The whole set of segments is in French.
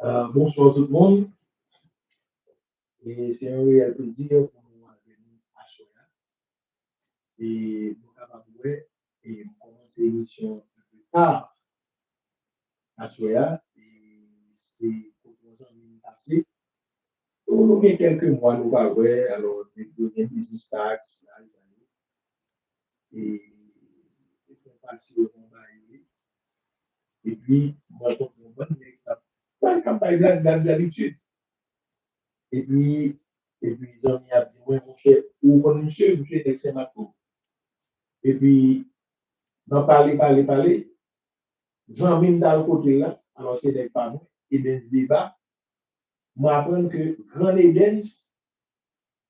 Bonsoir tout le monde. Et c'est un réel plaisir pour nous venir à Soya. Et nous avons et commencer l'émission un peu tard à Soya. Et c'est pour nous en passer. Nous avons quelques mois, nous avons alors nous avons business tax, là, et c'est passé au combat. Et puis, moi, je suis comme d'habitude. Et puis, ils ont mis à dire, ouais, mon cher, ou monsieur, c'est ma cour. Et puis, dans parler, j'emmène dans le côté là, alors c'est des panneaux, et des débats, m'apprendre que Grand Eden,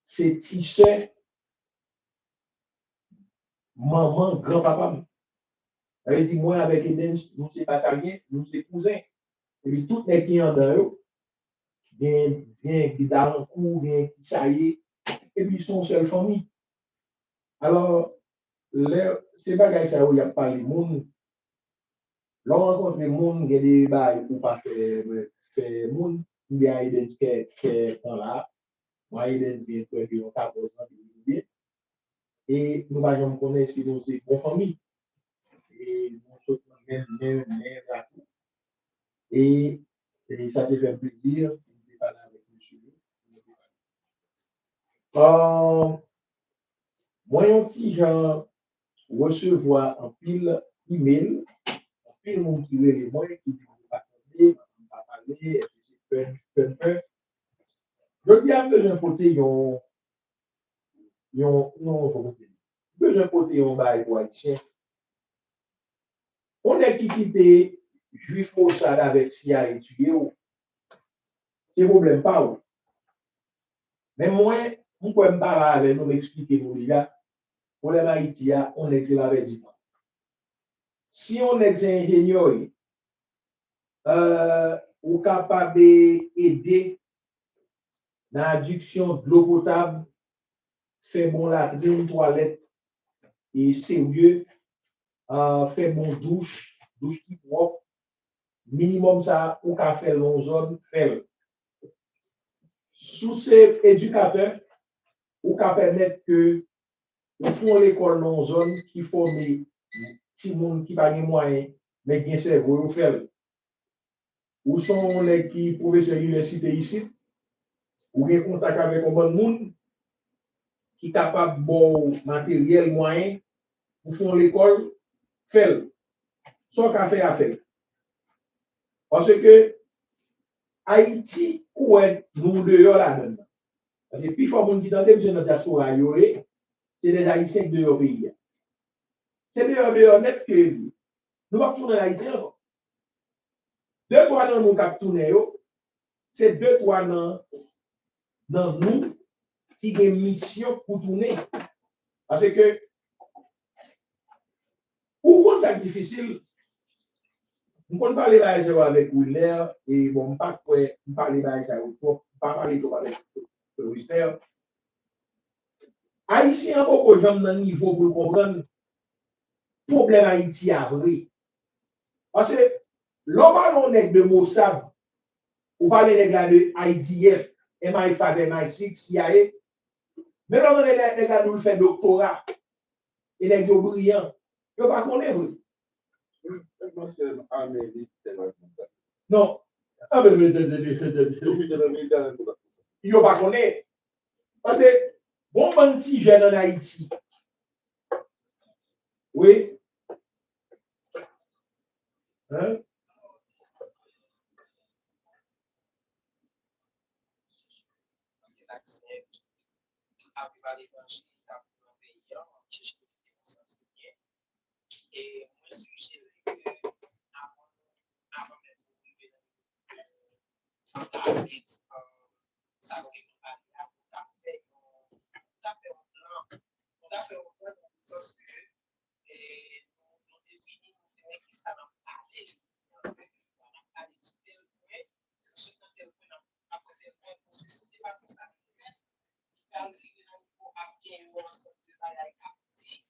c'est tissé, maman, grand-papa. Ça veut dire, moi, avec Eden, nous, c'est bataillons, nous, c'est cousins. Et puis, tout les qui en dedans, bien, qui dans le coup, bien, qui ça y est, et puis, ils sont seule famille. Alors, c'est bagaille ça où il y a pas les monde. Là, on rencontre les monde, il y a des bails pour pas faire monde, ou bien Eden qui est là. Moi, Eden vient de 14 ans, et nous allons connaître si nous sommes bonne famille. Et nous sommes même là. Et, et ça te fait plaisir de parler avec monsieur. Euh, moi, un petit genre recevoir un pile email, un pile monde qui veut les moi qui dit on va parler, et puis c'est fun. Je dis à que j'ai porté non, que j'ai porté un bail pour haïtien. On est qui quitté juif Mossad avec si a étudié, c'est problème pas ou. Mais moi, on peut me parler avec nous, m'expliquer nous les gars, pour les Haïti, on est qui l'avait dit. Si on est ingénieur, ou capable d'aider dans l'adduction de l'eau potable, fait bon latrine, toilette et sérieux, fait bon douche qui propre, minimum ça, ou qu'a fait long zone, fait. Sous ces éducateurs, ou qu'a permettre que ou font l'école non zone qui forme petit monde qui pas de moyens, mais qui cerveau, ou fait. Ou sont les qui professeurs université ici, ou bien contact avec un bon monde qui est capable de bon matériel moyen pour faire l'école, fait. Sans qu'a fait à faire. Parce que Haïti, où est nous dehors là-dedans? Parce que plus fort monde qui tente de notre diaspora, c'est des Haïtiens de leur pays. C'est dehors net que nous va tourner Haïti encore. Deux, trois dans nous cap tourner, c'est deux, trois dans nous qui ont une mission pour tourner. Parce que, pourquoi c'est difficile? On peut parler avec Willer et bon, pas parler avec ça, pas parler avec Wister. Haïtien, beaucoup de gens dans le niveau pour comprendre le problème Haïti à vrai. Parce que l'homme on est de Mossad, ou parler des gars de IDF, MI5, MI6, CIA, mais là on est des gars qui fait doctorat et des gars brillants. Ils ne pas connaître vrai. Non. Ah, mais ils ne pas connaître. Parce que, bon, petit jeune en Haïti, oui. Hein? Et moi, sujet avant d'être arrivé ça aurait tout à fait un plan, tout à fait un plan dans le sens que nous définissons qui ça va parler, on va parler sur tel point, sur tel point, après tel point, parce que si c'est pas comme ça, il va arriver dans le niveau à bien ensemble de la capacité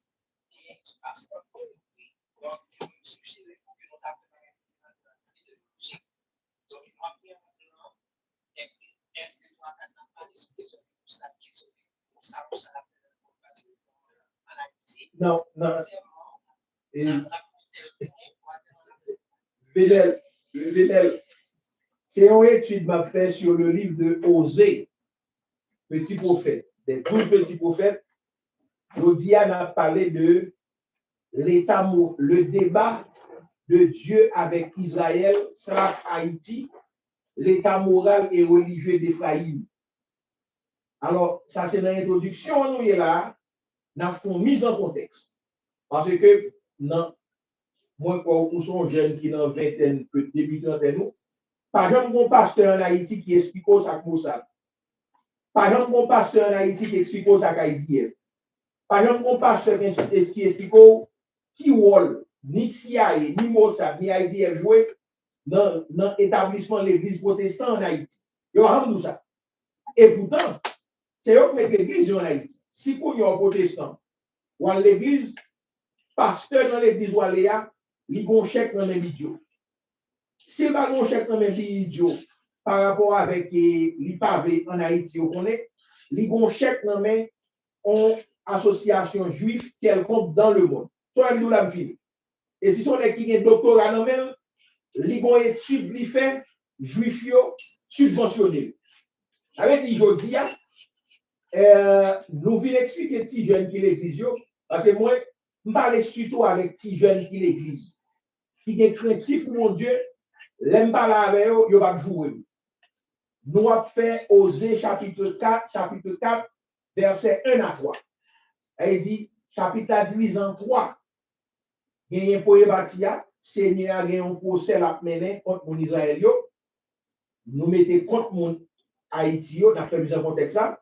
et tu passes un peu. Donc, le sujet, il faut que nous avons une logique. Donc, moi, bien, Non, non. Vénel, c'est une étude m'a fait sur le livre de Osée, petit prophète, des 12 petits prophètes. Jodiane a parlé de l'état, le débat de Dieu avec Israël, ça Haïti, l'état moral et religieux d'Éphraïm. Alors, ça c'est dans l'introduction, nous est là, nous avons mise en contexte. Parce que, non, moi, quand nous sommes jeunes qui ont vingtaine, début trentaine, nous, par exemple, mon pasteur en Haïti qui explique ça comme ça. Par exemple, mon pasteur en Haïti qui explique ça comme IDF. Par exemple, mon pasteur qui explique qui rôle, ni CIA, ni Mossad, ni IDF joué dans l'établissement de l'église protestante en Haïti. Ils ont ça. Et pourtant, c'est eux qui mettent l'église en Haïti. Si vous êtes un protestant, ou à l'église, pasteur dans l'église ou à l'éa, ils ont un chèque dans les vidéos. Si vous avez un chèque dans les vidéos par rapport avec les pavés en Haïti, vous connaissez, ils ont un chèque dans les association juive quelconque dans le monde. Soit nous l'avons fini. Et si on est qui est doctorat dans même, ils ont étude li fait juif subventionné. Avec dit je dis nous venons expliquer ti jeune qui l'église parce que moi je parle surtout avec ti jeune qui l'église qui est craintif mon Dieu, l'aime pas là avec eux, yo va jouer. Nous avons fait Osée chapitre 4 verset 1 à 3. Il dit chapitre divisé en 3. Il y a un point bâtia, Seigneur a un procès à mener contre mon Israël. Nous mettons contre mon Haïti, on a fait mise en contexte ça.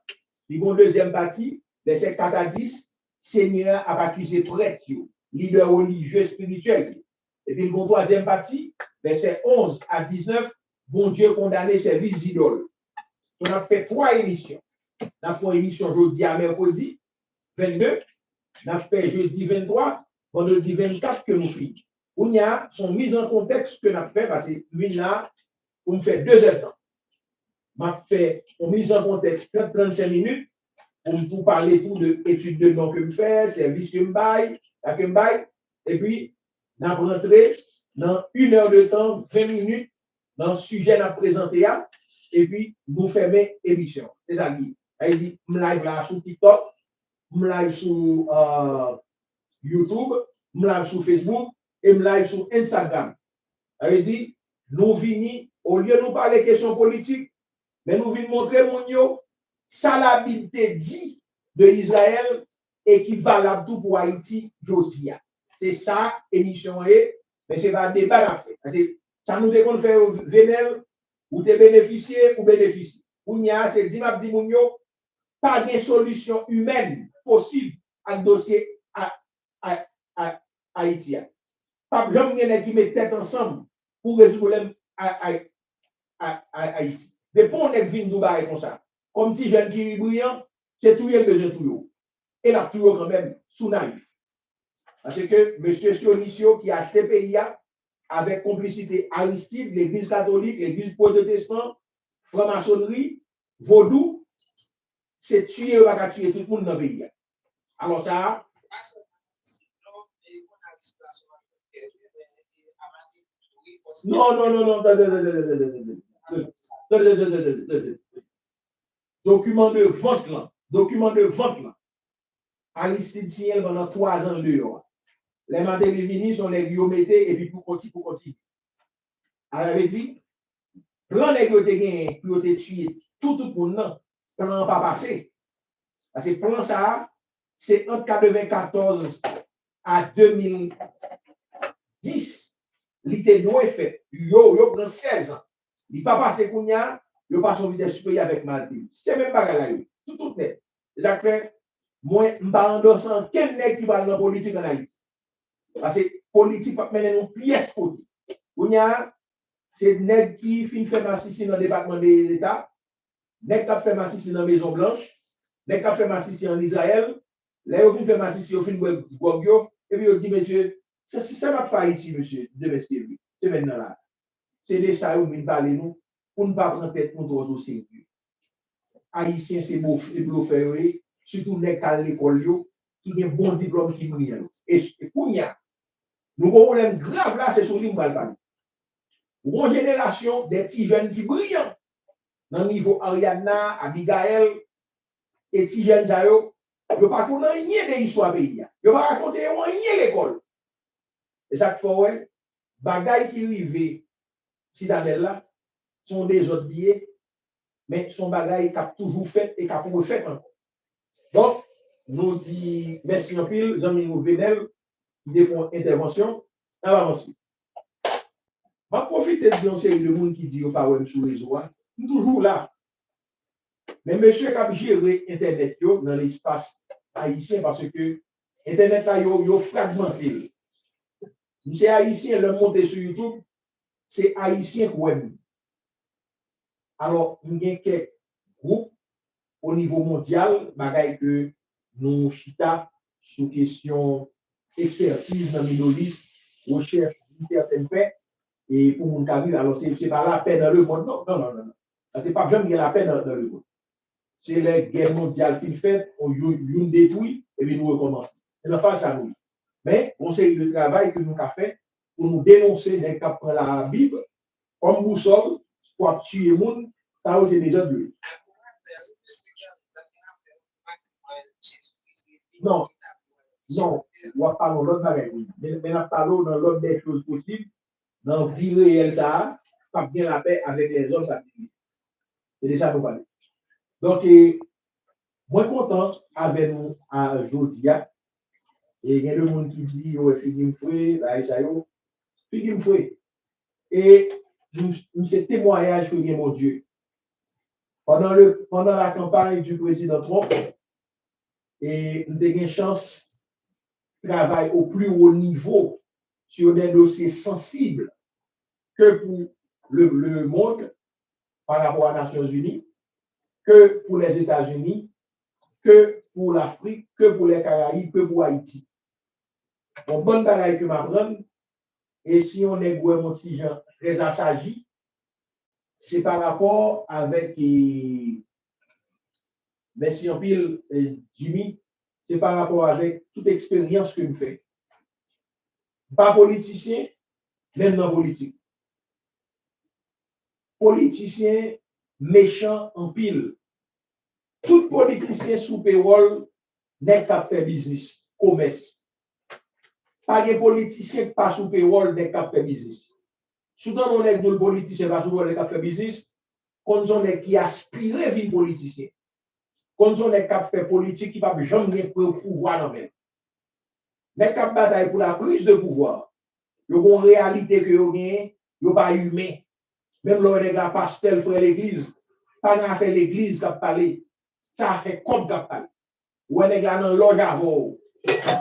Il y a un deuxième partie, verset 4 à 10, Seigneur a accusé prêtre, leader religieux spirituel. Et puis, il y a une troisième partie, verset 11 à 19, bon Dieu condamné service d'idole. On a fait 3 émissions. On a fait une émission jeudi à mercredi 22, on a fait jeudi 23, vendredi 24 que nous faisons. On y a son mise en contexte que nous avons fait, parce que lui, là, on fait 2 heures de temps. On a fait une mise en contexte 35 minutes pour nous parler tout de études de nom que je fais, service que je baille, et puis, on a rentré dans 1 heure de temps, 20 minutes, dans le sujet qu'on a présenté, et puis, nous fermons l'émission. C'est ça, il dit, je live là sur TikTok, je live sur YouTube, je live sur Facebook, et je live sur Instagram. Il dit, nous venons, au lieu de nous parler de questions politiques, mais nous venons montrer mon yo, ça la Bible dit de Israël et qui valable tout pour Haïti, aujourd'hui. C'est ça, émission est, mais c'est pas débat à faire. Ça nous déconne faire Vénel, ou te bénéficier ou bénéficier. Ou n'y a, c'est dit, mon yo, pas de solution humaine possible à dossier haïtien. Pas de gens qui mettent tête ensemble pour résoudre le problème à Haïti. Depuis on est venu Dubaï comme ça. Comme si jeune qui est brillant, c'est tout le besoin tout. Et là, tout quand même sous naïf. Parce que M. Sionisio qui a acheté PIA avec complicité Aristide, l'église catholique, l'église protestante, franc-maçonnerie, vaudou, c'est tuer ou pas tuer tout le monde dans le pays. Alors ça, non. Document de vente là. Aristide signale pendant 3 ans dehors. Les matériels sont les guillaumetés et puis pour continuer. Elle avait dit, plan les guillaumetés pour te tuer tout le monde, plan pas passé. Parce que plan ça, c'est entre 1994 à 2010. L'ité non est fait. Yo prend 16 ans. Il pas passé qu'on y a, yo pas son vitesse supérieure avec Malti. C'est même pas là tout net. Là fait moi m'pa endossant quel nèg qui va dans politique en Haïti. Parce que politique pas mener nous pièce côté. On y a c'est nèg qui fin fait massissi dans le département de l'État, nèg qui fait massissi dans Maison Blanche, nèg qui fait massissi en Israël, là yo fin fait massissi au fin Gogyo et puis yo dit monsieur ça va faire ici monsieur de monsieur c'est maintenant là. C'est de ça où nous parler nous pour ne pas prendre tête contre aux sérieux. Haïtien c'est beau et bluffeur surtout les cas de l'école, qui ont un bon diplôme qui brillent. Et pour nous, nous avons un problème grave là, c'est sur l'imbalance. Une génération des petits jeunes qui brillent dans le niveau Ariana, Abigail, et petits jeunes, ils ne pas connaître rien de l'histoire pays. Ils ne pas raconter rien de l'école. Et chaque fois, les bagailles qui arrivent, citadelle là, sont des autres billets, mais son bagaille qui a toujours fait et qui a toujours fait encore. Donc, nous disons merci en pile, Jean-Michel Venel, qui font intervention. On va avancer. Je vais profiter de dire c'est le monde qui dit pas ouais sur les réseaux. Nous toujours là. Mais monsieur qui a géré Internet dans l'espace haïtien parce que Internet là, il fragmenté. Monsieur haïtien, le monter sur YouTube, c'est haïtien web. Alors, il y a quelques groupes au niveau mondial, bagaille que nous chita sous question expertise dans l'Indonésie, recherche d'une certaine paix, et pour mon cas, alors c'est pas la paix dans le monde, non. C'est pas jamais la paix dans le monde. C'est les guerres mondiales fin faites, on détruit, et puis nous recommençons. C'est la phase à nous. Mais, on sait le travail que nous avons fait pour nous dénoncer les cas prend la Bible, comme vous sommes, pour tuer le monde, ça c'est déjà de Non, on va parler de l'autre bagage. Mais on parle dans l'autre des choses possibles, dans la vie réelle, ça, pas bien la paix avec les autres activités. C'est déjà nous parler. Donc, moi, content avec nous à Jodia. Et il y a le monde qui dit, ouais, Figim Foué, là, ça y est, Figim Foué. Et c'est témoignage que mon Dieu. Pendant la campagne du président Trump, et nous avons une chance de travailler au plus haut niveau sur des dossiers sensibles que pour le monde par rapport aux Nations Unies, que pour les États-Unis, que pour l'Afrique, que pour les Caraïbes, que pour Haïti. Bon, bonne bagaille que m'apprendre, et si on est gouvernement très assagi, c'est par rapport avec Merci en pile, Jimmy, c'est par rapport avec toute expérience que nous faisons. Pas politicien, même non politique. Politicien méchant en pile. Tout politicien sous payroll n'est qu'à faire business, commerce. Pas de politicien pas sous payroll n'est qu'à faire business. Souvent, on est de politicien pas sous payroll n'est qu'à faire business, quand on est qui aspire à vivre politicien. Quand on est cap fait politique qui ne va jamais prendre pouvoir dans même. Mais cap bataille pour la prise de pouvoir. Il y a une réalité que vous avez, il n'y a pas humain. Même le regard pastel frère l'église, pas n'a fait l'église qui a parlé, ça a fait comme qui a parlé. Ou un gars dans l'ordre avant,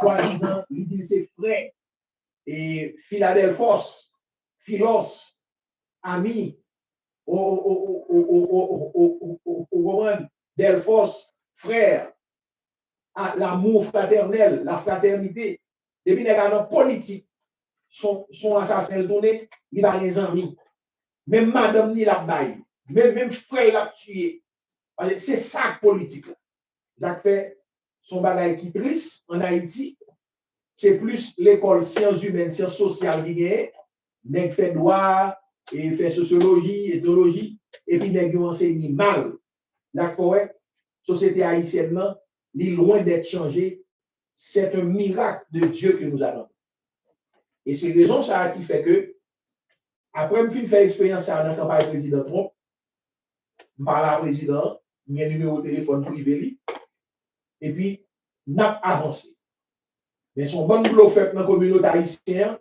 soi-disant, il dit c'est frère, et Philadelphos, Philos, ami, au Delphos, frère, l'amour fraternel, la fraternité. Depuis les gars politique, son assassin donné, il a les amis. Même madame ni la baille, même frère l'a tué. C'est ça politique. Ça fait son bagage qui triste en Haïti. C'est plus l'école sciences humaines, sciences sociales qui gagne. Nèg fait droit et fait sociologie, éthologie, et puis nèg enseigne mal. La société haïtienne, est loin d'être changée. C'est un miracle de Dieu que nous avons. Et c'est raison ça qui fait que, après me faire expérience dans la campagne président Trump, je parle à la président, il y a un numéro de téléphone privé, et puis, n'a avancé. Mais son bon boulot fait dans la communauté haïtienne,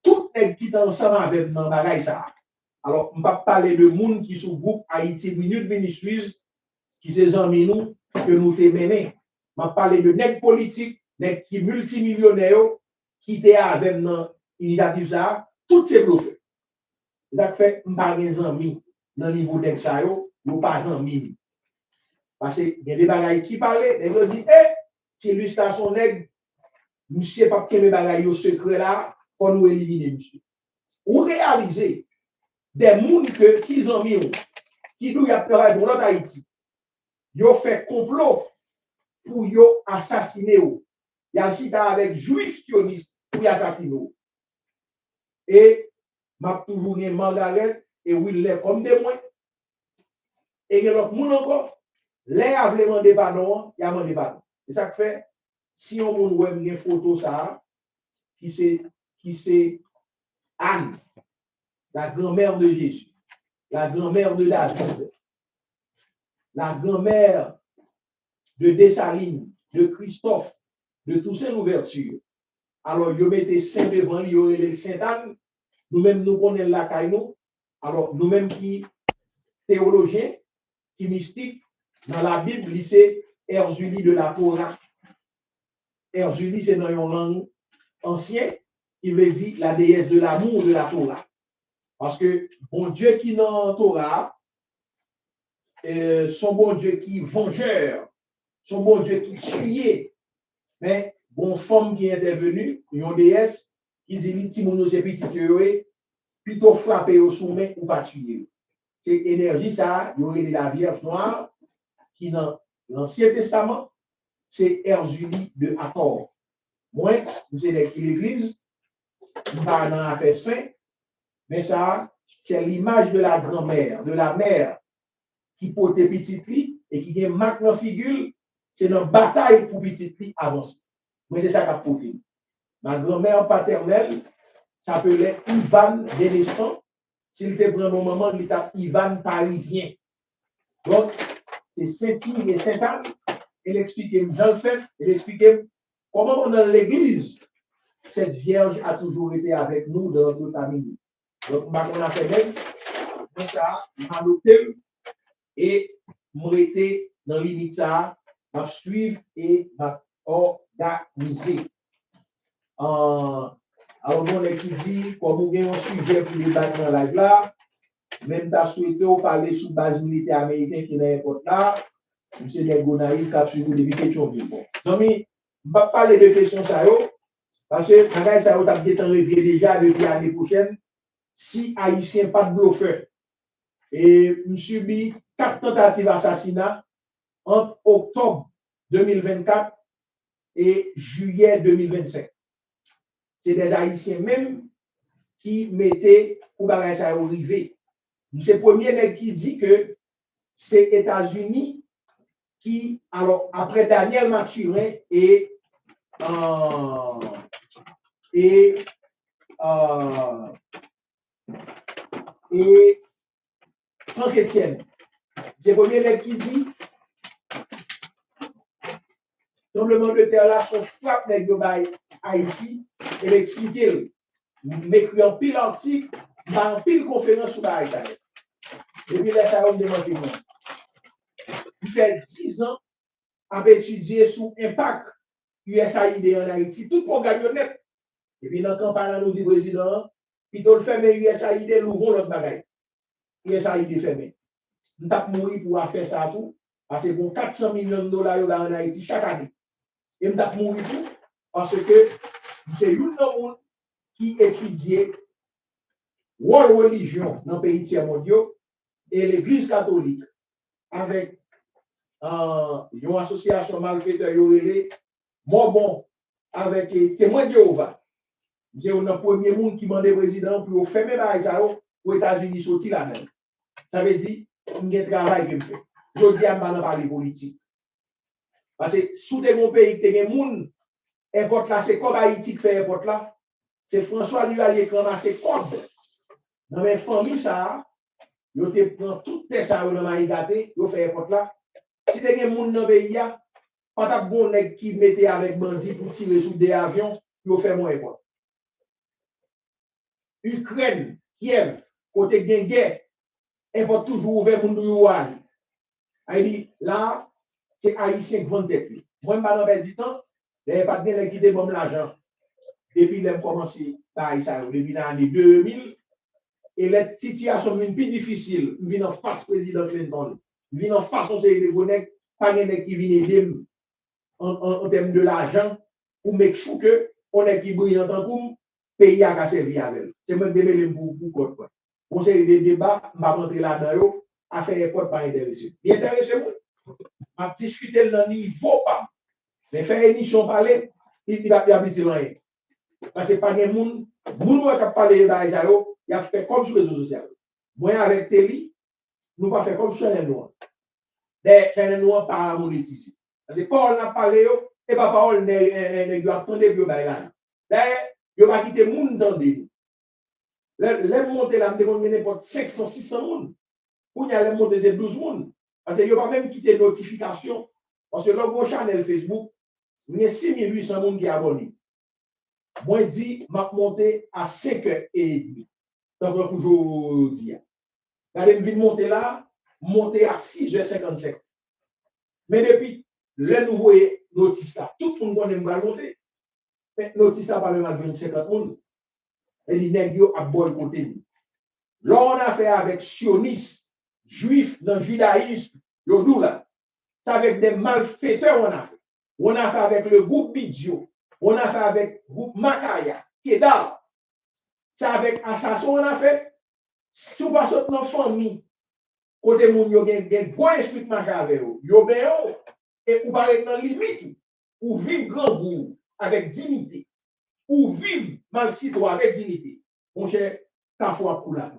tout est qui est ensemble avec dans la ça. Alors, on ne va pas parler de monde qui sont groupe Haïti Minute Ministries, qui sont amis nous, que nous faisons mener. On va parler de nègres politiques, nègres qui multimillionnaires, qui étaient avec dans l'initiative ça, toutes ces bloqués. Donc, fait, on pas des amis dans le niveau d'Exayo, nous pas amis. Parce qu'il y a des bagailles qui parlent, et ils disent, si l'illustration nègre, monsieur pas que les bagailles au secret là, il faut nous éliminer, monsieur. Ou réaliser des gens qui ont mis, qui doivent travailler pour l'autre Haïti, ils ont fait complot pour yo assassiner ou. Il y a chita avec juif sionistes pour y assassiner. Et m'a toujours mis Margaret et Will comme témoin. Et il y a l'autre monde encore. Les a demandé pardon, il a demandé pardon. C'est ça que fait, si on voit une photo ça, qui c'est Anne, la grand-mère de Jésus, la grand-mère de David, la grand-mère de Dessalines, de Christophe, de Toussaint Louverture. Alors, vous mettez Saint devant lui, vous avez Saint Anne, nous-mêmes nous connaissons la caille. Alors, nous-mêmes qui théologiens, qui mystiques, dans la Bible, c'est Erzulie de la Torah. Erzulie, c'est dans une langue ancienne, il veut dire la déesse de l'amour de la Torah. Parce que bon Dieu qui dans la Torah, son bon Dieu qui est vengeur, son bon Dieu qui tuait, mais bon femme qui est intervenue, une déesse qui dit Timono c'est petit plutôt frapper au sommet ou pas tuer. C'est énergie ça, il y aurait la Vierge Noire qui dans l'Ancien Testament, c'est Erzulie de Hathor. Moi, vous savez qui l'église, nous parlons dans l'affaire saint, mais ça, c'est l'image de la grand-mère, de la mère qui porte petite fille et qui vient marque dans figure, c'est notre bataille pour petite fille avancer. Moi, c'est ça qu'a porté. Ma grand-mère paternelle s'appelait Ivan Denestan. S'il te prend mon maman, il tape Ivan Parisien. Donc, c'est Saint-Yves et Saint-Anne. Elle explique, dans le fait, elle explique comment dans l'église, cette vierge a toujours été avec nous dans notre famille. Donc, on a fait même, donc ça, m'a noté et m'a été dans limite ça, m'a suivre et m'a organisé. Alors, on est qui dit, comme on a un sujet pour débattre dans la live là, même t'as souhaité parler sous base militaire américaine qui n'est pas là, M. Legonaï qui a suivi depuis Pétionville. Bon, amis, je ne vais pas parler de questions ça, parce que quand ça a été réglé déjà depuis l'année prochaine, si Haïtien pas de bluffeur, et nous subit 4 tentatives d'assassinat entre octobre 2024 et juillet 2025. C'est des Haïtiens même qui mettaient pour bagage ça arrivé. C'est le premier qui dit que c'est États-Unis qui, alors après Daniel Mathurin et Franck Etienne. C'est le premier qui dit tremblement de terre là, son frappe les global Haïti, et l'expliquer. M'écrit en pile article, en pile conférence sur Haïti. Et puis là, ça va me demander. Il fait 10 ans à étudier sur l'impact USAID en Haïti, tout programme net. Et puis dans la campagne, nous dit président, puis tout le fait, mais USAID, nous ouvrons l'autre bagaille. USAID fermé. Nous avons mouru pour faire ça tout, parce que bon, 400 millions de dollars en Haïti chaque année. Et nous avons mouru tout, parce que c'est une monde qui étudiait la religion dans les pays tiers mondiaux et l'Église catholique avec une association malfaiteur, bon avec témoins de Jéhovah. C'est le premier monde qui demande au président pour fermer ça aux États-Unis sortir là même. Ça veut dire qu'il y a un travail que je fais. Je dis à ne parler politique. Parce que sous mon pays, il y a des gens, importe là, c'est comme Haïti qui fait importe là. C'est François Duvalier qui ramasse code. Dans mes familles, ça, ils prend tout ça dans ma gâté, ils fait importe là. Si il y a des gens dans le pays, pas de bon nèg qui mettait avec bandit pour tirer sur des avions, ils fait moins importe. Ukraine, Kiev, côté de guerre, importe toujours ouvert pour nous. Là, c'est Haïtien qui vend tête. Moi, je ne vais pas du temps, je n'ai pas de qui débombe l'argent. Depuis que j'ai commencé par Haïtien, depuis l'année 2000, et la situation est plus difficile. Je viens en face président Clinton. Je viens en face de ces connects, pas de qui viennent aider en termes de l'argent, pour make sure que on est qui brille en tant que pays à servi avec. C'est même des pour quoi. Conseil de débat, je vais rentrer là-dedans, à faire les portes pas intéressés. Bien intéressé, moi. à discuter le niveau pas. Mais faire émission parler, il va dire rien. Parce que pas de monde, nous qui parler de Baïsayo, il a fait comme sur les réseaux sociaux. Moi avec Téli, nous pas fait comme sur les noirs. Des chaînes noires pas monétisées. Parce que Paul n'a parlé, et pas Paul ne doit attendre que Baïla. D'ailleurs, il va quitter le monde dans des. Les monter là, on n'importe 500, 600 monde. Pour y aller monter 12 monde. Parce que il va même quitter notification. Parce que là, mon channel Facebook, il y a 6800 monde qui abonnés. Moi, je dis, je monté à 5h30. Donc, toujours dire. Je vais monter là, monter à 6h55. Mais depuis le nouveau notice là, tout le monde connaît me monter. Mais notice là, pas même à 50 personnes. Et les nègres à boycotter. Là, on a fait avec sionistes, juifs dans le judaïsme, là. C'est avec des malfaiteurs, on a fait. On a fait avec le groupe Bidio. On a fait avec le groupe Makaya, qui est là. C'est avec Assassin, on a fait. Si vous passez dans la famille, côté moun yo gen bon esprit de marcher avec eux, yo ben et ou parler dans limite, ou vivre grand goût avec dignité, ou vivre mal citoyen avec dignité. Mon cher, ta foi pour là.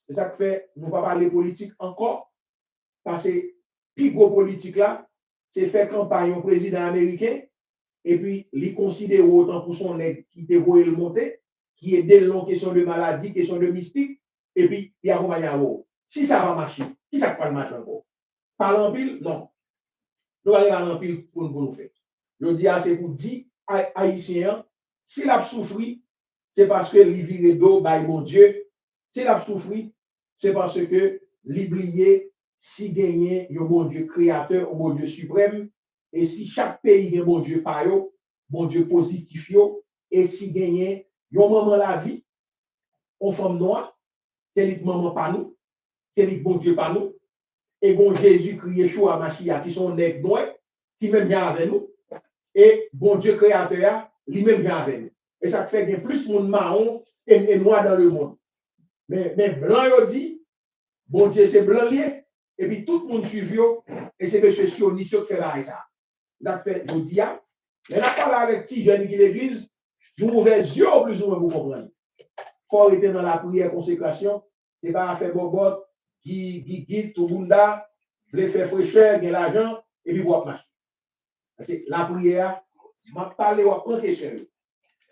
C'est ça que fait, nous ne pas parler politique encore, parce que plus gros politique là, c'est faire campagne au président américain, et puis les considérer autant pour son aide qui dévoile le monter, qui est des longues questions de maladie, questions de mystique, et puis il y a accompagné. Si ça va marcher, qui ça va marcher encore? Par l'empile, non. Nous allons aller en pile pour nous faire. Je dis c'est pour dire Haïtiens, s'il a souffert, c'est parce que l'ivire d'eau, by mon Dieu, s'il a souffert, c'est parce que l'oublié, si gagné, il y a mon Dieu créateur, un bon Dieu suprême, et si chaque pays a un bon Dieu par eux, bon Dieu positif, et si gagné, il y a un moment la vie, on femme noire, c'est le moment pas nous, c'est le bon Dieu pas nous, et bon Jésus-Christ, Yeshua, Machia, qui sont nègres noirs, qui même vient avec nous, et bon Dieu créateur, lui-même vient avec nous. Et ça fait qu'il y a plus de monde marron et noir dans le monde. Mais blanc, il dit, bon Dieu, c'est blanc lié, et puis tout le monde suit, et c'est M. Sioniste qui fait ça. Ça fait, je dis, mais là, parle avec petit jeune qui l'église, nous ouvrons les yeux plus ou moins pour comprendre. Il faut arrêter dans la prière consécration, c'est pas à faire bobot, qui guide tout le monde là, voulez faire fraîcheur, gagner l'argent, et puis vous marcher. C'est la prière, je vais parler à prendre question.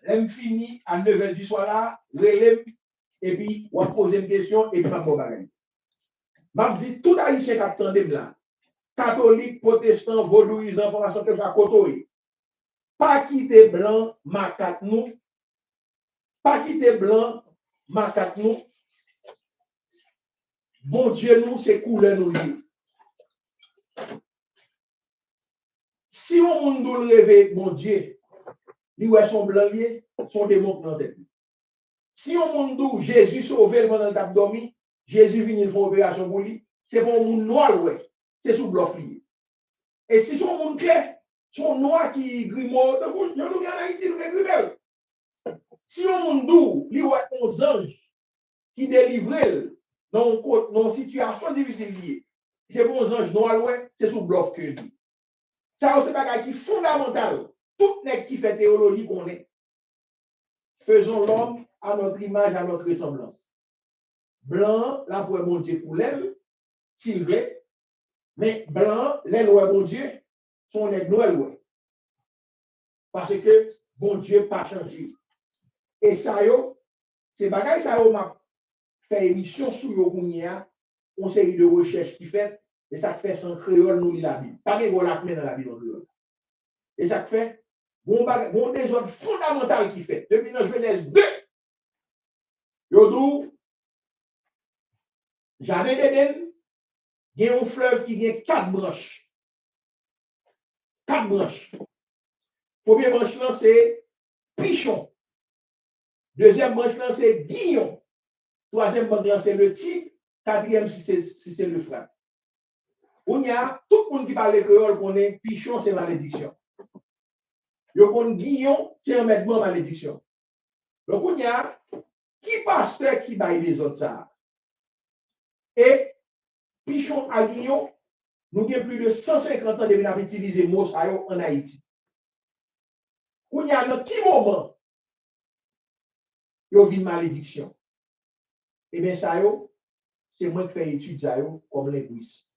Je finis à 9h du soir là, relève, et puis on va poser une question, et puis je vais je dis tout haïtien qui attend là, catholique, protestant, vaudouisant, information que je vais côtoyer. Pas quitter blanc, macat nous. Pas quitter blanc, macat nous. Bon Dieu, nous, c'est couleur nous lié. Si on nous rêve, mon Dieu, lui est son blanc lié, son démon dans tête. Si on nous Jésus sauvé pendant le tap dormi, Jésus vient faire opération pour lui, c'est pour un noir, ouais. C'est sous bluff lié. Et si son monde clair, son noir qui grimaud, nous nous en Haïti, nous grimel. Si on nous lui est un ange qui délivre dans une situation difficile liée, c'est pour un ange noir, ouais, c'est sous bluff que lui. Ça, c'est un qui est fondamental. Tout nègre qui fait théologie qu'on est. Faisons l'homme à notre image, à notre ressemblance. Blanc, là pour mon Dieu pour l'aile, s'il veut. Mais blanc, l'aile ou mon Dieu, son nègre noir. Parce que bon Dieu pas changé. Et ça, c'est bagaille ça, m'a fait émission sur Yogounia, une série de recherches qui fait, et ça fait sans créole nous lit la Bible. Pas de la dans la Bible. Et ça fait, bon désordre fondamental qui fait. Depuis dans Genèse 2, Yodou, Jardin d'Éden, il y a un fleuve qui a 4 branches. 4 branches. Première branche, c'est Pichon. Deuxième branche, c'est Guillon. Troisième branche, c'est le Tigre. Quatrième, si c'est le frère. On y a tout le monde qui parle créole connaît Pichon, c'est malédiction. Yo connaît Guillon, c'est un maître malédiction. Donc on y a qui pasteur qui baille les autres ça. Et Pichon à Guillon, Nous avons plus de 150 ans de nous utiliser mot en Haïti. Où il y a un petit moment, il y a une malédiction. Eh bien, ça, c'est moi qui fais étude comme linguiste.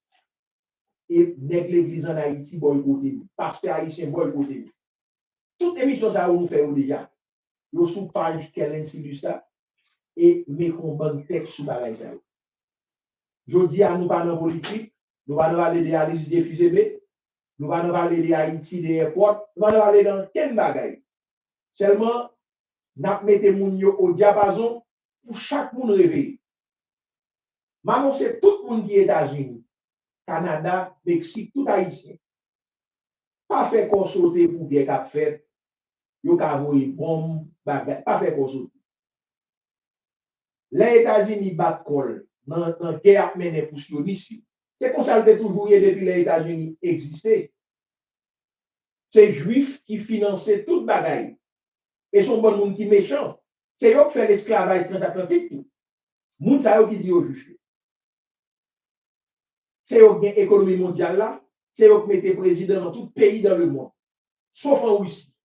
Et l'église en Haïti, boycotté. Pasteur haïtien, boycotté. Toute émission, ça, nous faisons déjà. Nous sous page quel institut ça et mettons bon texte sur la ça. Je dis à nous pas dans politique, nous allons aller de Alice de Fusée, nous allons aller de Haïti, de airport, nous allons aller dans quel bagaille. Seulement, nous mettons moun yo au diapason pour chaque monde réveiller. Maintenant, c'est tout le monde qui est États-Unis, Canada, Mexique, tout Haïtien. Pas fait consulter pour bien qu'a fait, yo ka voyer bombe, bagay, pas fait consulter. Les États-Unis battent col dans la guerre menée pour sionisme. C'est comme ça que toujours depuis les États-Unis existaient. C'est juifs qui finançaient toute bagaille. Et son bon monde qui méchant. C'est eux qui fait l'esclavage transatlantique tout. Moun sa yo qui dit au juge. C'est eux qui ont l'économie mondiale là. C'est eux qui mettent président dans tout pays dans le monde. Sauf en Russie.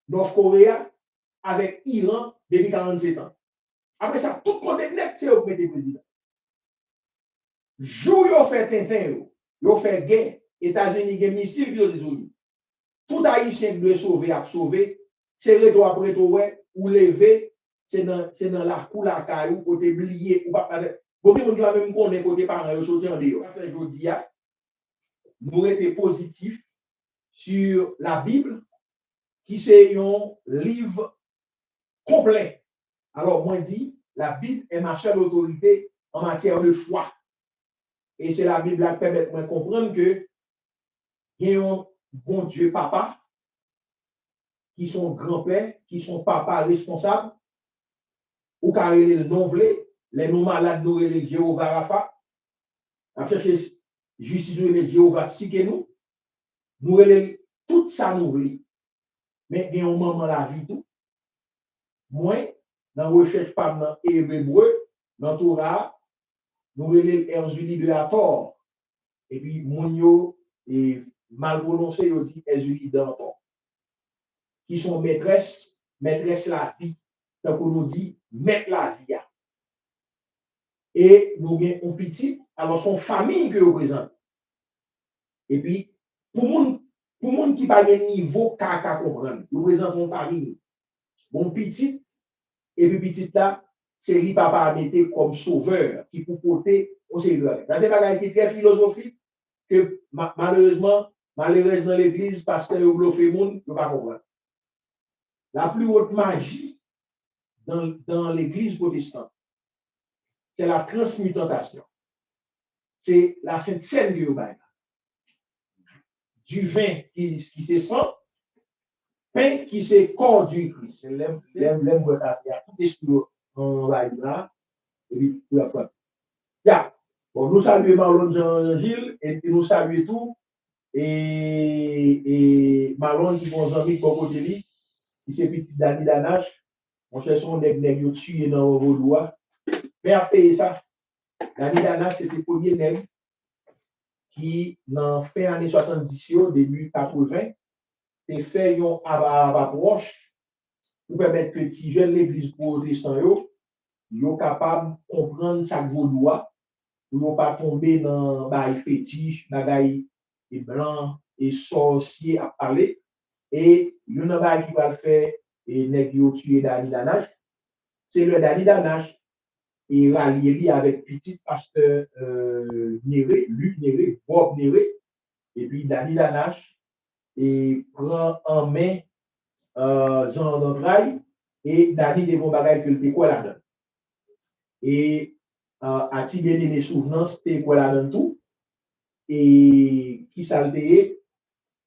Nord-Corée avec Iran depuis 47 ans. Après ça, tout côté net, c'est eux qui mettent président. Jour yo fait Tintin, yo fait guerre, États-Unis gen missile qui désolé. Tout haïtien qui doit sauver a sauver, c'est retour après tout ouais ou lever, c'est dans la cour la caillou côté blier ou pas beaucoup monde qui va même connaître côté parents yo sorti en dehors. Ça jodi a nous été positif sur la Bible qui c'est un livre complet. Alors moi dit la Bible est ma seule autorité en matière de foi. Et c'est la Bible qui permet de comprendre que il y a un bon Dieu papa, qui sont grands-pères, qui sont papa responsables, ou carré le non les non malades nous les Jéhovah Rapha, à chercher justice nous les Jéhovah Tsikenu, nous relève tout ça nous voulons. Mais il y a un moment la vie tout. Moi, dans recherche pas dans hébreu, dans Torah, nous relève Erzuli de la Torah. Et puis, Mounio est mal prononcé, il dit Erzuli d'Anton. Qui sont maîtresses la vie. Donc, on nous dit, mettre la vie. Et nous avons un petit, alors son famille que représente. Et puis, pour moun qui pas de niveau qu'à comprendre, nous représentons une famille. Mon petit, et puis petit là, c'est lui papa metté comme sauveur qui peut porter au Seigneur. Ça c'est pas qui est très philosophique que malheureusement dans l'église pasteur ou bluffé moun, ne pas comprendre. La plus haute magie dans l'église protestante, c'est la transmutation. C'est la Sainte Seine du Bible. Du vin qui se sent, pain qui se corps du Christ. L'aime, il y a tout esprit en Bible là, et puis tout la fois. Bon, nous saluons Marlon Jean-Gilles, et puis nous saluons tout, et Marlon qui bon ami pour côté lui, qui c'est petit Dani Danache, on cherche son nègre tué dans vos doigts. Mais après ça, Dani Danache, c'était le premier nègre qui, dans fin années 70, début 80, a fait une approche pour permettre que les jeunes de l'église protestante soient capables de comprendre chaque vaudois, pour ne pas tomber dans les fétiches, les blancs et sorciers à parler. Et il y en a qui va le faire et nègre tuer Dani Danache. C'est le Dani Danache et rallié avec petit pasteur Néré, Luc Néré, Bob Néré, et puis Dani Danache, et prend en main Jean d'Andraille, et Dani de bon bagage que le quoi là-dedans. Et à Tibéné des souvenances, c'était quoi là-dedans tout, et qui s'altéait,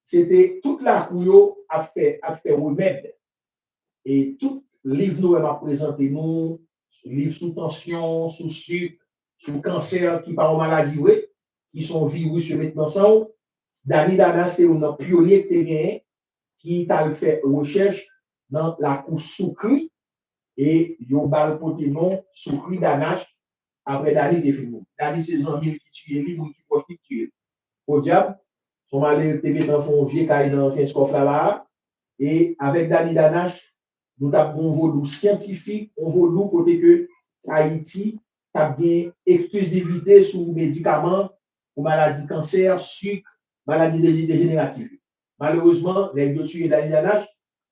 c'était toute la couille à faire remède. Et tout livre nous a présenté nous, livre sous tension, sous sucre, sous cancer, qui parlent maladie, qui sont virus se mettent ensemble. Dani Danache, c'est un pionnier terrain qui a fait recherche dans la course Soukri et il a porté nom Soukri Danache après Dani de Fimou. Dani, c'est un qui tue lui, qui peut tuer. au diable. Son mari était dans son vieux cahier dans 15 coffres là. Et avec Dani Danache, nous avons un volume scientifique, un volume côté que Haïti a bien exclusivité sur médicaments pour maladies cancer, sucre, maladies dégénératives. Malheureusement, les dossiers Dani Danache,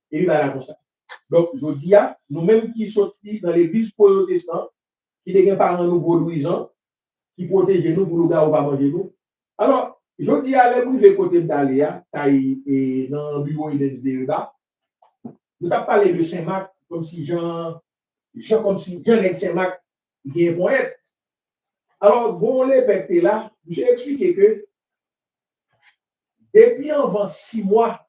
et lui va la constat. Donc, je dis à nous-mêmes qui sommes dans l'église protestante, qui des parents nouveaux louisants, qui protègent nous pour nous gars ou pas manger nous. Alors, je dis à les côté d'Aléa, et dans le bureau de Uba, nous avons parlé de Saint-Marc comme si Jean et Saint-Marc est un poète. Alors, bon, les pectes là, j'ai expliqué que depuis avant 6 mois,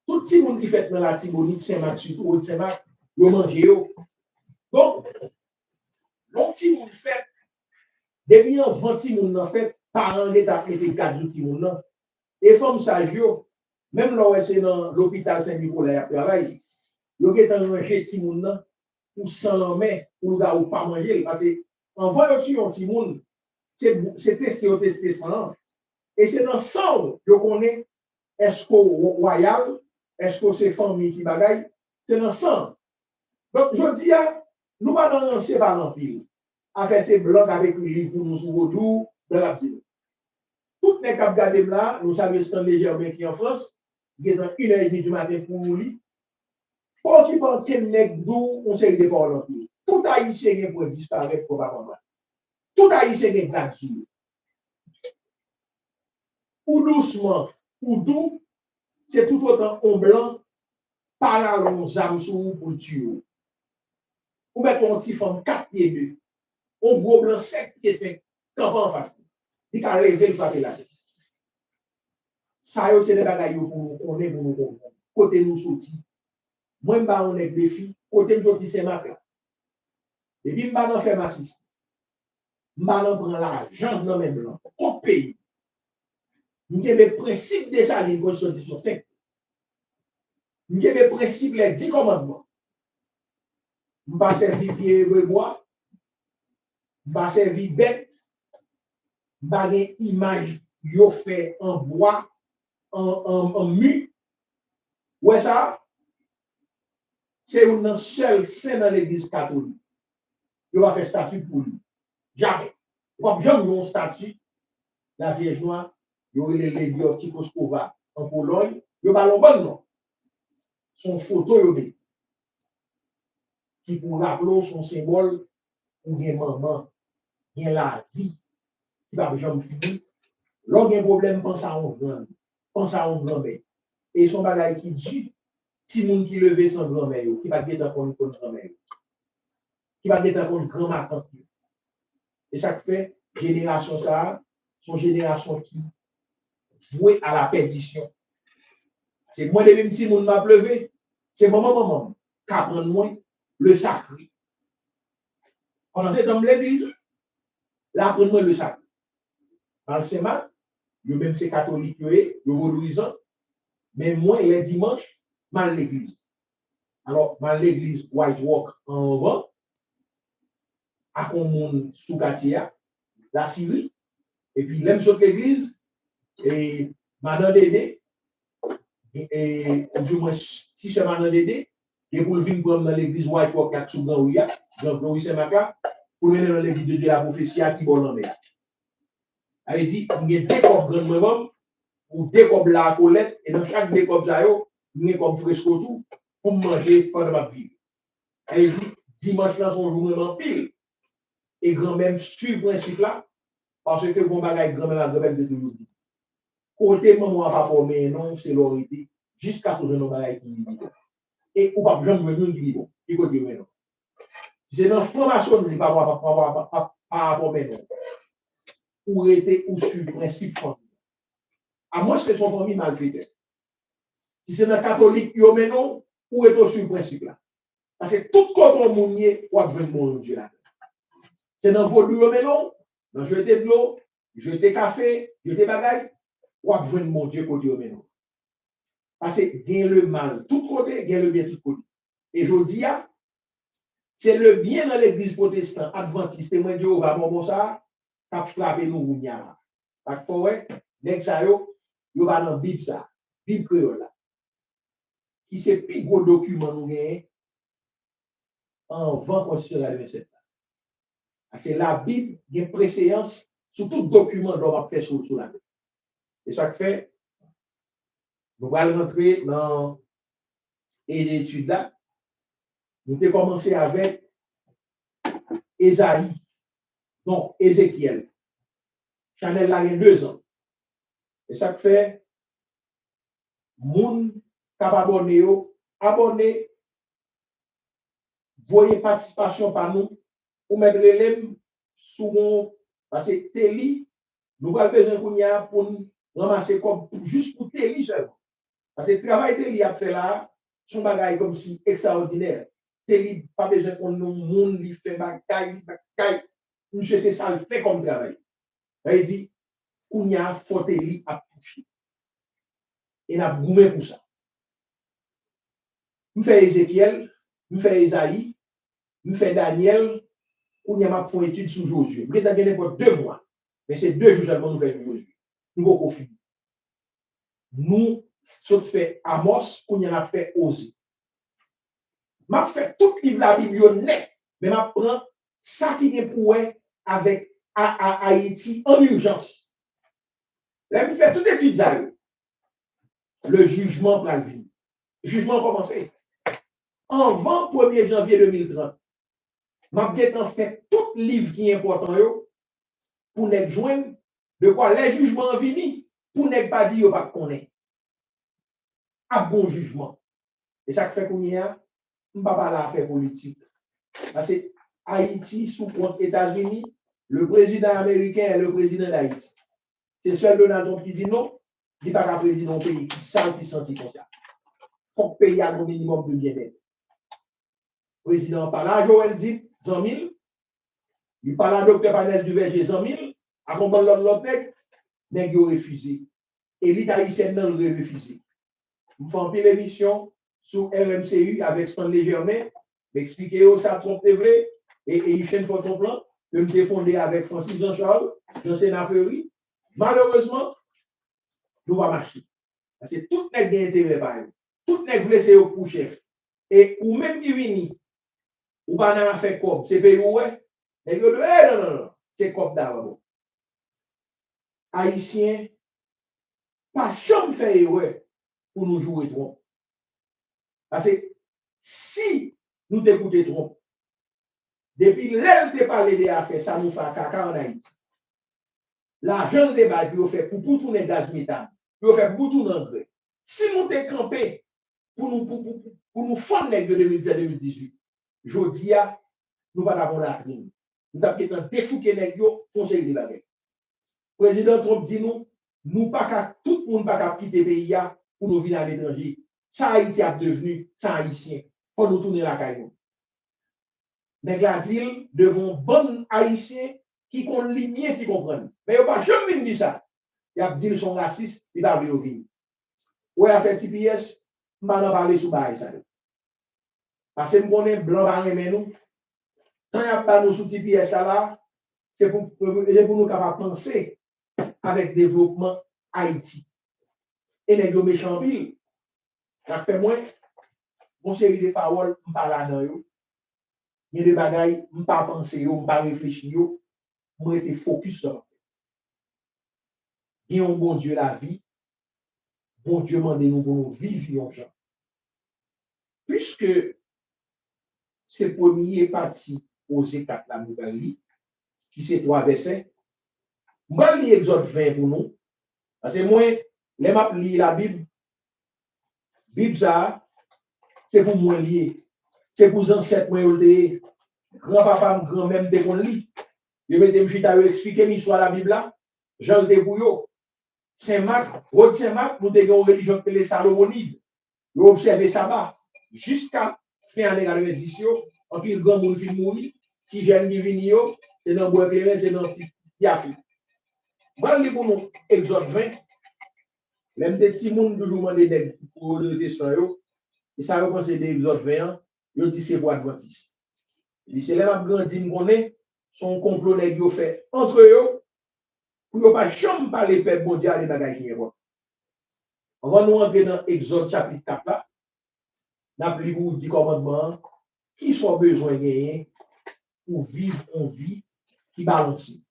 tout le monde qui fait dans la Tibonite, Saint-Marc, surtout au Saint-Marc, ils mangent. Donc, le petit monde fait, depuis avant 20 monde en fait, parents d'État fait 4 outils monde. Et comme ça, même là, c'est dans l'hôpital Saint-Nicolas, il travaille. Yo gen tan manger ti moun nan pour sans l'en pour gars ou pas manger parce que en voyant tu un ti moun c'est tester sans et c'est dans sang yo connaît est-ce que royal est-ce que c'est famille qui bagaille c'est dans sang donc je dis nous pas dans lancer par l'empire avec ces blancs avec le livre nous sur autour de la ville toutes les cap garder là nous savons c'est légèrement qui en France il est dans 1h30 du matin pour nous lire. Pour qui pense quel nègre d'où on sait de parler. Tout haïtien pour disparaître probablement. Tout haïtien est gratuit. Ou doucement, ou doux, c'est tout autant en blanc, par la longue âme sous pour tuer. Ou mettre un petit femme 4 pieds 2, un gros blanc 7 pieds 5, campant en face. Il a levé le papier là. Ça, c'est des bagailles pour nous connaître, pour nous comprendre. Côté nous sortis. Moi, on est des filles, côté nous sortis, c'est ma place. Et puis, je vais faire ma six. Je vais prendre l'argent dans mes blancs. Au pays. Nous avons le principe de ça, une constitution 5. Nous avons le principe des 10 commandements. Je ne vais pas servir pied et bois. Je ne vais pas servir bête. Je ne vais pas une image yo fait en bois, en mu. Ouais, ça, c'est une seule saint dans l'église catholique. Il va faire statut pour lui. Jamais. Comme jamais un statut, la Vierge Noire, il y aurait les légions Tikoskova en Pologne, il y a un bon nom. Son photo, qui pour rappeler son symbole, pour une maman, il y a la vie, qui va jamais finir. Lorsqu'il y a un problème, pense à un grand, pense à un grand-mère. Et son bagage qui dit, si moun qui levait son grand-mère, qui va être dans une grand-mère, qui va être dans une grand-mère. Et ça fait, génération ça, son génération qui vouée à la perdition. C'est moi, les mêmes si moun m'a pleuvé, c'est maman, qui apprend moi le sacré. Pendant ce temps, l'église, là, apprend moi le sacré. Dans le sémat, même c'est catholique, le vaudouisant, mais moi, les dimanches, mal l'église. Alors, mal l'église, White Walk en avant, à mon sous Katia, la Syrie, et puis l'aime sur l'église, et Madame Dédé, et du moins, si c'est Madame Dédé, et pour venir prendre dans l'église White Walk, à Tsougan ou ya, donc, oui, c'est ma cas, pour venir dans l'église de la prophétie qui bon en mer. Elle dit, il y a deux copes grand même, ou deux copes la colette, et dans chaque deux copes, il y a comme fresco tout, pour manger pendant ma vie. Elle dit, dimanche là, son jour vraiment pile. Et grand-mère suit le principe là, parce que mon bagage grand-mère de toujours dit. Côté maman pas formé, non, c'est l'orité, jusqu'à ce que nos bagages qui vivent. Et ou pas jamais venir qui vivent. Il côté non. C'est dans formation de pas formé non. Ou était ou sur le principe famille. À moins que son famille mal faite. Si c'est dans catholique, il y a non, ou est sur le principe là. Parce que tout contre mounier, ou a besoin de mon Dieu là. C'est dans vos deux non, dans jeter de l'eau, jeter café, jeter bagaille, ou a besoin de mon Dieu côté non. Parce que gagne le mal tout côté, gagne le bien tout côté. Et je dis, c'est le bien dans l'église protestante, adventiste, et moi, Dieu va bon ça, cap frapper nous, parce que nèg sa yo va dans Bible ça, Bible créole là. Qui c'est plus gros document nous gagne en 20 constitutionnel de 27. C'est la Bible qui a préséance sur tout document dont on va faire sur la Bible. Et ça fait, nous allons rentrer dans l'étude là. Nous avons commencé avec Ésaïe, donc Ézéchiel. Chanel là, il y a 2 ans. Et ça fait, moun capable abonner, voyez participation par nous, ou mettre l'élève sous mon, parce que Téli, nous avons besoin pour nous ramasser comme juste pour Téli seulement. Parce que le travail Téli a fait là, son bagage comme si extraordinaire. Téli, pas besoin qu'on nous monde, il fait bagaille. Monsieur, c'est ça, il fait comme travail. Il dit, Kounia, faut Téli à toucher. Et n'a goumé pour ça. Nous faisons Ézéchiel, nous faisons Isaïe, nous faisons Daniel, Kounia m'a fait une étude sur Josué. Nous avons gagné pour 2 mois. Mais c'est 2 jours seulement nous faisons Josué. Nous avons fini. Nous, sommes fait Amos, Kounia a fait Osée. M'a fait tout livre la Bible net, mais m'a prend ça qui est pour avec Haïti en urgence. Là, je fais toute étude ça. Le jugement pour la vie. Le jugement commencé. Avant 1er janvier 2030, m'a fait tout livre qui est important pour nous joindre de quoi les jugements viennent pour ne pas dire pas connaître. À bon jugement. Et ça fait qu'on y a on ne va pas la faire politique. Parce que Haïti, sous compte États-Unis, le président américain est le président d'Haïti. C'est seul Donald Trump qui dit non, il n'y a pas qu'un président pays qui sent qui sentit comme ça. Il faut payer un minimum de bien-être. Le président parle à Joël dit 100 000, il parle à Dr. Panel du Verger 100 000, à combattre l'autre nègre, nègre refusé. Et l'État haïtien n'a refusé. Nous faisons une émission sur RMCU avec Stanley Germain, m'expliquer où ça trompe vrai, et il chaîne pour ton plan, je me fondé avec Francis Jean-Charles, Jean-Sénat Ferry. Malheureusement, nous va marcher. Parce que tout n'est pas intérêt par eux. Tout n'est pas c'est pour chef. Et ou même qui vient, ou pas n'a fait comme, c'est pays où est, et non, c'est comme d'abord. Haïtiens, pas jamais fait pour nous jouer trop. Parce que si nous t'écoutons trop, depuis l'elle te parlé des affaires, ça nous fait caca en Haïti. L'argent de débat, il fait pour tourner gaz méthane, il fait pour tourner engrais. Si nous t'es campé pour nous fondre de 2017-2018, je dis, nous ne avons pas la crime. Nous avons déchouqué les gens, foncé les bagages. Le président Trump dit nous pas tout le monde pas qu'à quitter le pays pour nous venir à l'étranger. Ça Haïti a devenu sans haïtien. Il faut nous tourner la caille. Mais la dit devant bon haïtien qui connaît lumière qui comprennent. Mais il n'y a pas jamais dit ça. Il a dit qu'ils sont racistes, il va venir. Ou il a fait TPS, je ne vais pas parler sur ça. Parce que nous connaissons blanc par nous. Quand il n'y a pas nous sur TPS là, c'est pour nous capables de penser avec le développement Haïti. Et les deux méchants villes. Ça fait moins, mon série de paroles, je ne parle pas dans eux. Il y a des bagailles, je ne pas penser, je ne pas réfléchir, je été focus sur le fait. Il y a un bon Dieu la vie, bon Dieu m'a dit nous pour nous vivre gens. Puisque c'est le premier parti aux états de la nouvelle vie, qui c'est 3 versets, je vais lire Exode 20 pour nous, parce que moi, les maps lire la Bible, ça, c'est pour moi lié. C'est pour les ancêtres, grand-papa, grand-mère, dès qu'on lit. Je vais te expliquer l'histoire de la Bible là. Jean le Débouillot. Saint-Marc, Rod Saint-Marc, nous avons une religion que les Salomonides. Nous observons ça jusqu'à fin de la édition. En plus, le grand monde finit mourir. Si jeune qui vient, c'est dans le bois éclairé, c'est dans le Yafi. Moi, je pour nous, Exode 20. Même des petits monde toujours demandé pour le dessin. Et ça repense des Exode 20. Yo dit c'est pour Adventiste. Il dit c'est là que grandi, me connaît, son complot nèg yo fait entre eux pour ne pas jamais parler peuple mondial et bagages qui sont. On va nous entrer dans Exode chapitre 4 là. N'appelez-vous 10 commandements qui sont besoin de gagner pour vivre une vie qui balance.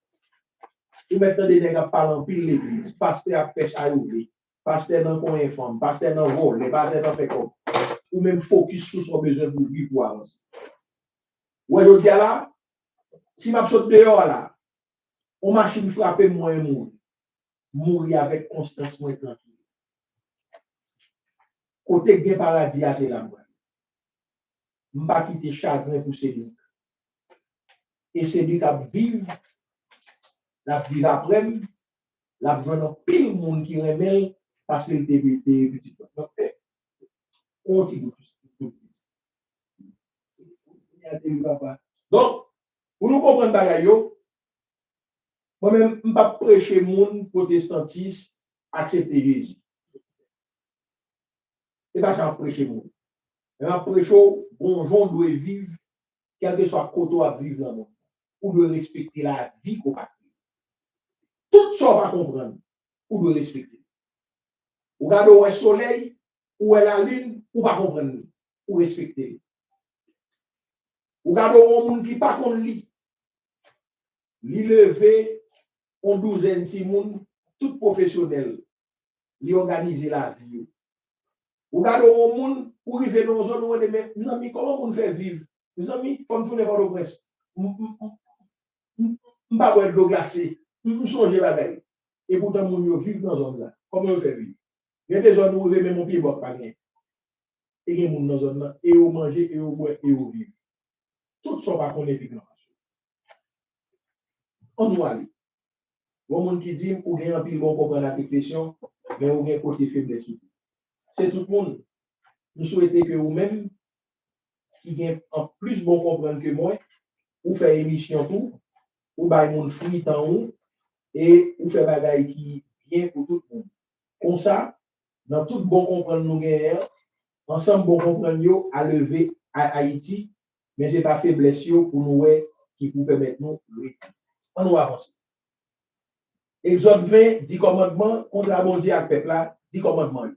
Et maintenant, des nègres parlent en pile l'église. Pasteur a fait ça ouvrir. Pasteur dans coin informe. Pasteur dans rôle. Les pasteurs dans fait comme. Ou même focus sur son besoin pour vivre pour avancer. Ouais, je dis là, si je saute dehors là, on machine frapper moi et mourir. Mourir avec constance, moi tranquille. Côté bien paradis, c'est là. Je ne vais pas quitter chagrin pour celui. Et celui qui vivre, la vivre après, la vivre pile monde qui remet parce qu'il était petit. On dit donc, pour nous comprendre bagaille, moi-même, je ne vais pas prêcher monde protestantisme, accepter Jésus. Ce n'est pas ça prêcher monde. Je vais prêcher bon gens doivent vivre, quel que soit le côté à vivre dans le monde, ou de respecter la vie qu'on a. Tout ça va comprendre, ou de respecter. Ou regarder où est le soleil, où est la lune, ou va comprendre, ou respecter. Ou regarder où est le monde qui pas qu'on lit. Li lever on douzaine de monde, tout professionnel, li organiser la vie. Ou regarder où est le monde pour arriver dans une zone où on est, mais mes amis, comment on fait vivre? Mes amis, il faut me tourner par le prince. Je ne peux pas être glacé. Je ne songe pas d'ailleurs. Et pourtant, on vit dans une zone. Comment on fait vivre? Il y a des zones où même mon pied ne va pas bien. Et il y a des gens dans zone là, et on mange, et on boit, et on vit. Tout ça va qu'on est vivant. On doit aller. Bon monde qui dit, ou bien un pile bon comprendre la réflexion, mais ou bien côté faiblesse. C'est tout le monde. Nous souhaitons que vous-même, qui gagne en plus bon comprendre que moi, ou faire émission tout, ou bail mon fruit en haut, et ou faire bagaille qui bien pour tout le monde. Comme ça, dans tout bon comprendre nous gagnons, ensemble bon comprendre yo à lever à Haïti, mais c'est pas faiblesse yo pour nous qui peut permettre nous de on nous avance. Exode 20, 10 commandements, contre la bon Dieu avec peuple là, 10 commandements.